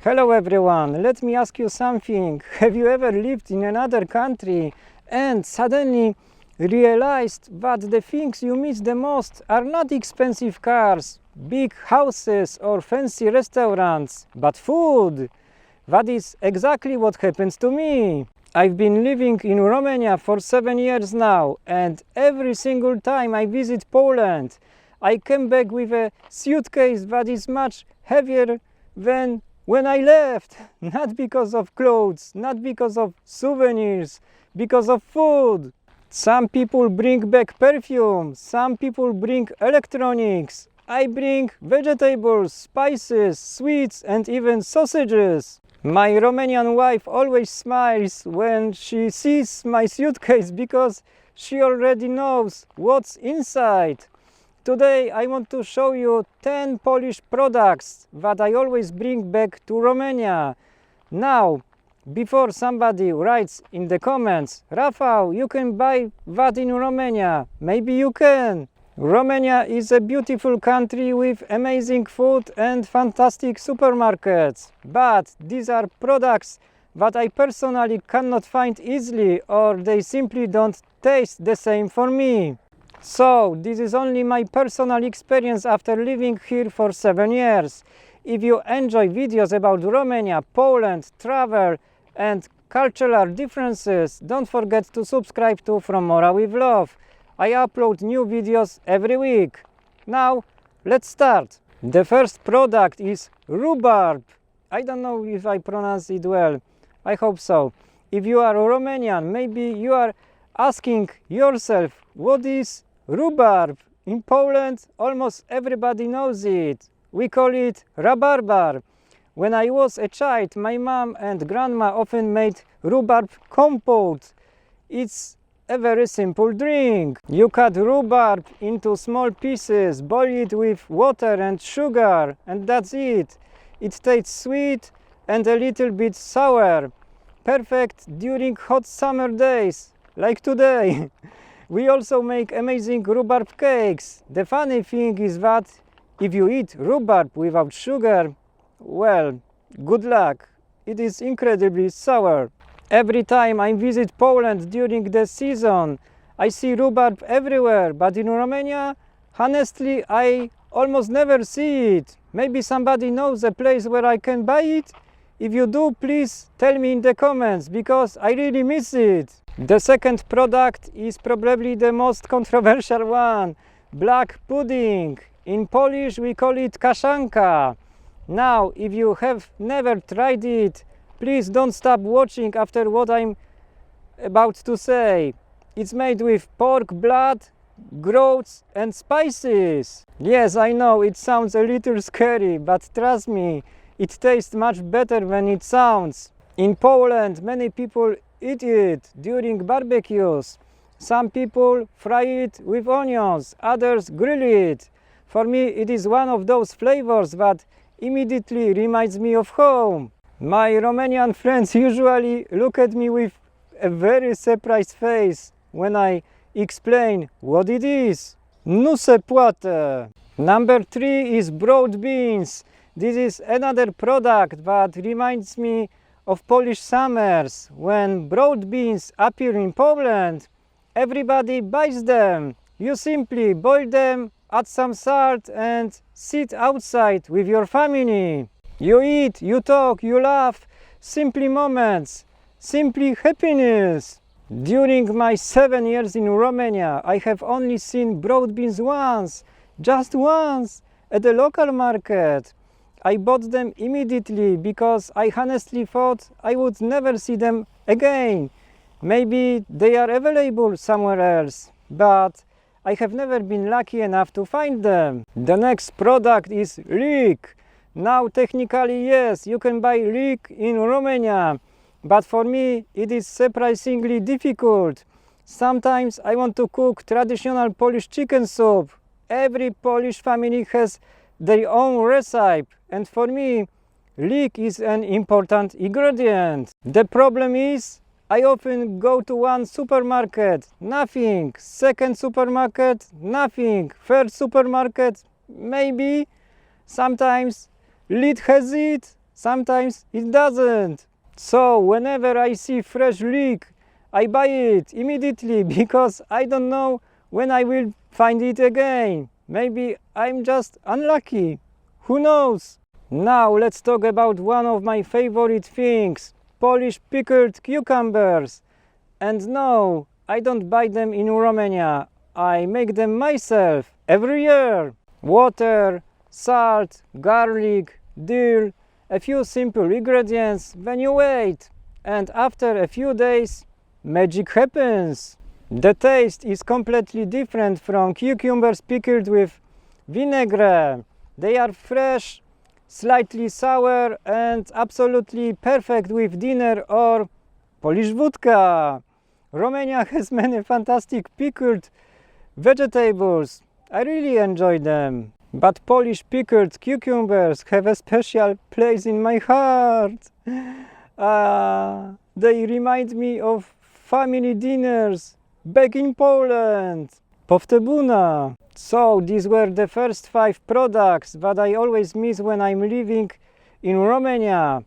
Hello everyone, let me ask you something. Have you ever lived in another country and suddenly realized that the things you miss the most are not expensive cars, big houses or fancy restaurants, but food? That is exactly what happens to me. I've been living in Romania for 7 years now, and every single time I visit Poland, I come back with a suitcase that is much heavier than when I left. Not because of clothes, not because of souvenirs, because of food. Some people bring back perfume, some people bring electronics. I bring vegetables, spices, sweets, and even sausages. My Romanian wife always smiles when she sees my suitcase because she already knows what's inside. Today I want to show you 10 Polish products that I always bring back to Romania. Now, before somebody writes in the comments, Rafał, you can buy that in Romania. Maybe you can. Romania is a beautiful country with amazing food and fantastic supermarkets. But these are products that I personally cannot find easily, or they simply don't taste the same for me. So, this is only my personal experience after living here for 7 years. If you enjoy videos about Romania, Poland, travel and cultural differences, don't forget to subscribe to From Mora with Love. I upload new videos every week. Now, let's start. The first product is rhubarb. I don't know if I pronounce it well. I hope so. If you are Romanian, maybe you are asking yourself, what is rhubarb? In Poland, almost everybody knows it. We call it rabarbar. When I was a child, my mom and grandma often made rhubarb compote. It's a very simple drink. You cut rhubarb into small pieces, boil it with water and sugar, and that's it. It tastes sweet and a little bit sour. Perfect during hot summer days, like today. We also make amazing rhubarb cakes. The funny thing is that if you eat rhubarb without sugar, well, good luck. It is incredibly sour. Every time I visit Poland during the season, I see rhubarb everywhere, but in Romania, honestly, I almost never see it. Maybe somebody knows a place where I can buy it? If you do, please tell me in the comments, because I really miss it. The second product is probably the most controversial one, black pudding. In Polish we call it kaszanka. Now, if you have never tried it, please don't stop watching after what I'm about to say. It's made with pork blood, groats and spices. Yes, I know it sounds a little scary, but trust me, it tastes much better than it sounds. In Poland, many people eat it during barbecues. Some people fry it with onions, others grill it. For me, it is one of those flavors that immediately reminds me of home. My Romanian friends usually look at me with a very surprised face when I explain what it is. Nu se poate. Number 3 is broad beans. This is another product that reminds me of Polish summers. When broad beans appear in Poland, everybody buys them. You simply boil them, add some salt and sit outside with your family. You eat, you talk, you laugh. Simply moments, simply happiness. During my 7 years in Romania, I have only seen broad beans once, just once, at the local market. I bought them immediately because I honestly thought I would never see them again. Maybe they are available somewhere else, but I have never been lucky enough to find them. The next product is leek. Now technically yes, you can buy leek in Romania, but for me it is surprisingly difficult. Sometimes I want to cook traditional Polish chicken soup. Every Polish family has their own recipe, and for me, leek is an important ingredient. The problem is, I often go to one supermarket, nothing. Second supermarket, nothing. Third supermarket, maybe. Sometimes leek has it, sometimes it doesn't. So whenever I see fresh leek, I buy it immediately because I don't know when I will find it again. Maybe I'm just unlucky. Who knows? Now let's talk about one of my favorite things, Polish pickled cucumbers. And no, I don't buy them in Romania. I make them myself every year. Water, salt, garlic, dill, a few simple ingredients, then you wait. And after a few days, magic happens. The taste is completely different from cucumbers pickled with vinegar. They are fresh, slightly sour, and absolutely perfect with dinner or Polish vodka. Romania has many fantastic pickled vegetables. I really enjoy them. But Polish pickled cucumbers have a special place in my heart. They remind me of family dinners back in Poland. Powtebuna. So these were the first 5 products that I always miss when I'm living in Romania.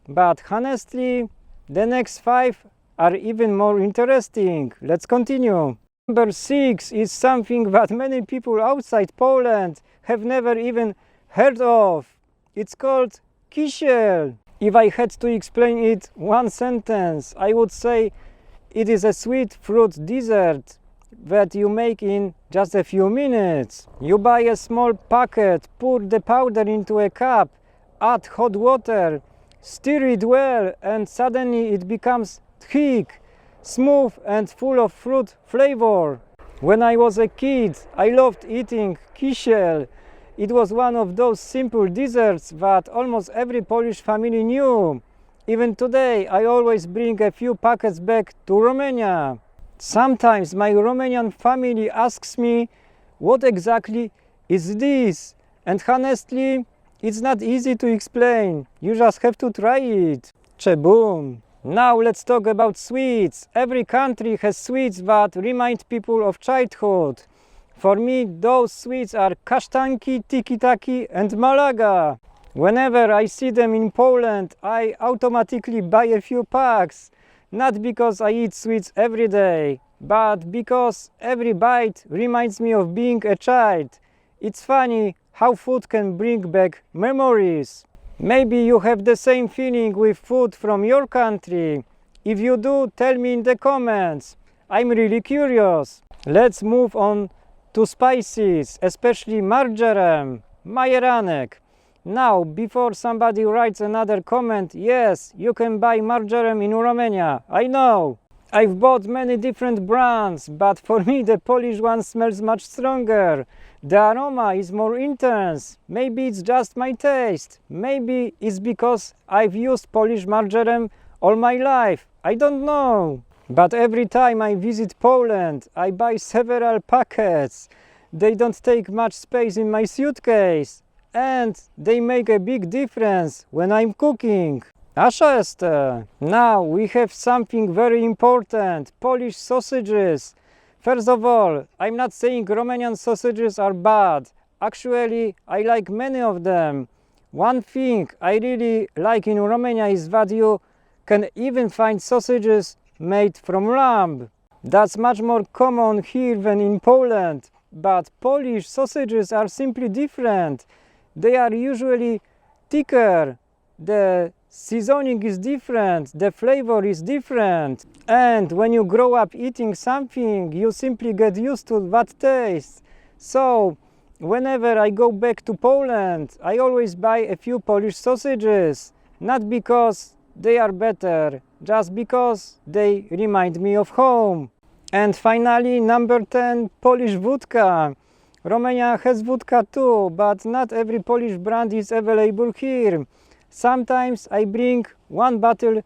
But honestly, the next 5 are even more interesting. Let's continue. Number 6 is something that many people outside Poland have never even heard of. It's called kisiel. If I had to explain it one sentence, I would say it is a sweet fruit dessert that you make in just a few minutes. You buy a small packet, pour the powder into a cup, add hot water, stir it well, and suddenly it becomes thick, smooth and full of fruit flavor. When I was a kid, I loved eating kisiel. It was one of those simple desserts that almost every Polish family knew. Even today, I always bring a few packets back to Romania. Sometimes my Romanian family asks me, what exactly is this? And honestly, it's not easy to explain. You just have to try it. Cheboom! Now let's talk about sweets. Every country has sweets that remind people of childhood. For me, those sweets are kasztanki, tiki-taki and malaga. Whenever I see them in Poland, I automatically buy a few packs. Not because I eat sweets every day, but because every bite reminds me of being a child. It's funny how food can bring back memories. Maybe you have the same feeling with food from your country. If you do, tell me in the comments. I'm really curious. Let's move on to spices, especially marjoram, majeranek. Now, before somebody writes another comment, yes, you can buy marjoram in Romania. I know. I've bought many different brands, but for me the Polish one smells much stronger. The aroma is more intense. Maybe it's just my taste. Maybe it's because I've used Polish marjoram all my life. I don't know. But every time I visit Poland, I buy several packets. They don't take much space in my suitcase. And they make a big difference when I'm cooking. Așa este. Now we have something very important, Polish sausages. First of all, I'm not saying Romanian sausages are bad. Actually, I like many of them. One thing I really like in Romania is that you can even find sausages made from lamb. That's much more common here than in Poland. But Polish sausages are simply different. They are usually thicker, the seasoning is different, the flavor is different. And when you grow up eating something, you simply get used to that taste. So, whenever I go back to Poland, I always buy a few Polish sausages. Not because they are better, just because they remind me of home. And finally, number 10, Polish vodka. Romania has vodka too, but not every Polish brand is available here. Sometimes I bring one bottle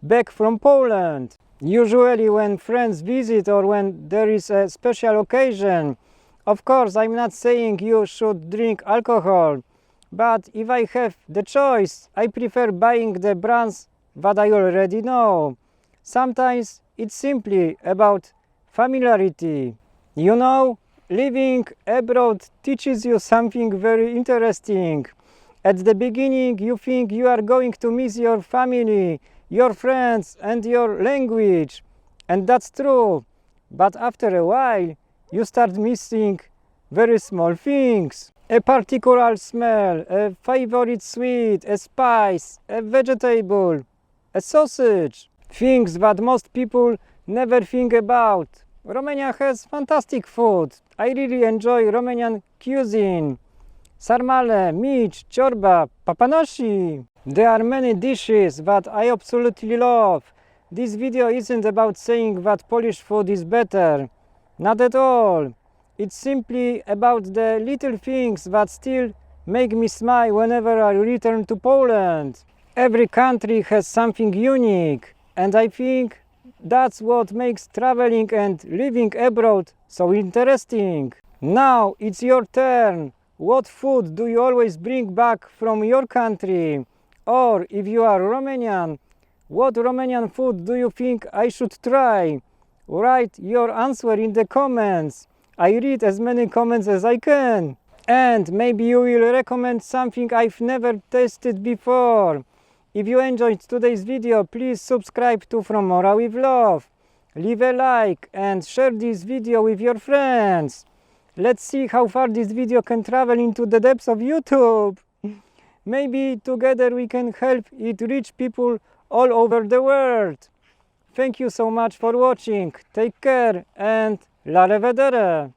back from Poland. Usually when friends visit or when there is a special occasion. Of course, I'm not saying you should drink alcohol, but if I have the choice, I prefer buying the brands that I already know. Sometimes it's simply about familiarity. You know, living abroad teaches you something very interesting. At the beginning, you think you are going to miss your family, your friends, and your language. And that's true. But after a while, you start missing very small things. A particular smell, a favorite sweet, a spice, a vegetable, a sausage. Things that most people never think about. Romania has fantastic food. I really enjoy Romanian cuisine. Sarmale, mici, ciorba, papanoshi. There are many dishes that I absolutely love. This video isn't about saying that Polish food is better. Not at all. It's simply about the little things that still make me smile whenever I return to Poland. Every country has something unique, and I think that's what makes traveling and living abroad so interesting. Now it's your turn. What food do you always bring back from your country? Or if you are Romanian, what Romanian food do you think I should try? Write your answer in the comments. I read as many comments as I can. And maybe you will recommend something I've never tasted before. If you enjoyed today's video, please subscribe to From Mora with Love. Leave a like and share this video with your friends. Let's see how far this video can travel into the depths of YouTube. Maybe together we can help it reach people all over the world. Thank you so much for watching. Take care and la revedere!